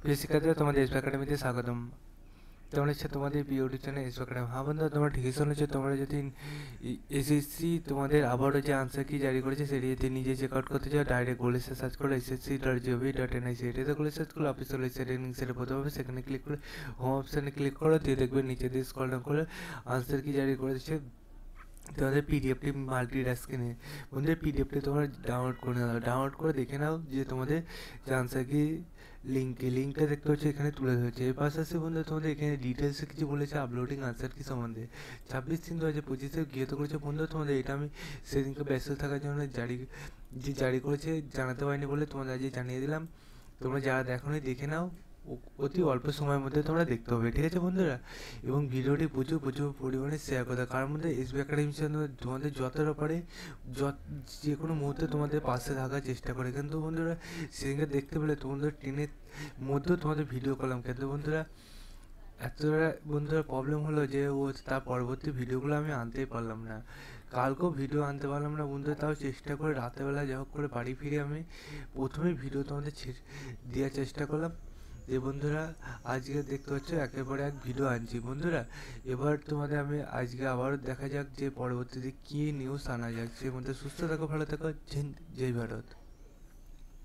প্রিয় শিক্ষার্থীরা, তোমাদের এসবি একাডেমিতে স্বাগতম। তোমরা হচ্ছে তোমাদের প্রিয় ইউটিউব চ্যানেল এসবি একাডেমি। হ্যাঁ বন্ধুরা, তোমরা ঠিকই শুনেছো। তোমরা যদি এসএসসি তোমাদের আবারও যে আনসার কি জারি করেছে সেটি যদি নিজে চেক আউট করতে চাও, ডাইরেক্ট গুগলে সার্চ করো ssc.gov.in এটাতে গুগলে সার্চ করো অফিসিয়াল সেটিং, সেটা প্রথমে হবে। সেখানে ক্লিক করে হোম অপশানে ক্লিক করো, দিয়ে দেখবে নিচে দিয়ে স্ক্রল ডাউন করে আনসার কি জারি করেছে তোমাদের পিডিএফটি মাল্টি স্ক্রিনে। বন্ধুদের পিডিএফটি তোমরা ডাউনলোড করে নাও, ডাউনলোড করে দেখে নাও যে তোমাদের যে আনসার কি লিঙ্কটা দেখতে হচ্ছে এখানে তুলে ধরেছে। এর পাশাপাশি বন্ধু তোমাদের এখানে ডিটেলসে কিছু বলেছে আপলোডিং আনসার কি সম্বন্ধে। 26/3/2025 গৃহীত করেছে। বন্ধু তোমাদের এটা আমি সেদিনকে ব্যস্ত থাকার জন্য জারি করেছে জানাতে পারিনি বলে তোমাদের আজকে জানিয়ে দিলাম। তোমরা যারা দেখোনি দেখে নাও, অতি অল্প সময়ের মধ্যে তোমরা দেখতে হবে, ঠিক আছে বন্ধুরা। এবং ভিডিওটি প্রচুর প্রচুর পরিমাণে শেয়ার করতে, কারণ মধ্যে এসবি একাডেমির জন্য তোমাদের যতটা পারে যে কোনো মুহূর্তে তোমাদের পাশে থাকার চেষ্টা করে। কিন্তু বন্ধুরা সেদিনকে দেখতে পেলে তোমাদের ট্রেনের মধ্যেও তোমাদের ভিডিও করলাম, কিন্তু বন্ধুরা এতটা বন্ধুরা প্রবলেম হলো যে তার পরবর্তী ভিডিওগুলো আমি আনতেই পারলাম না। কালকেও ভিডিও আনতে পারলাম না বন্ধুরা, তাও চেষ্টা করে রাতেরবেলা যা হোক করে বাড়ি ফিরে আমি প্রথমেই ভিডিও তোমাদের দেওয়ার চেষ্টা করলাম। যে বন্ধুরা আজকে দেখতে পাচ্ছ একের পর এক ভিডিও আনছি বন্ধুরা। এবার তোমাদের আমি আজকে আবারও দেখা যাক যে পরবর্তীতে কী নিউজ আনা যাক। সে মধ্যে সুস্থ থাকো, ভালো থাকো, জয় ভারত।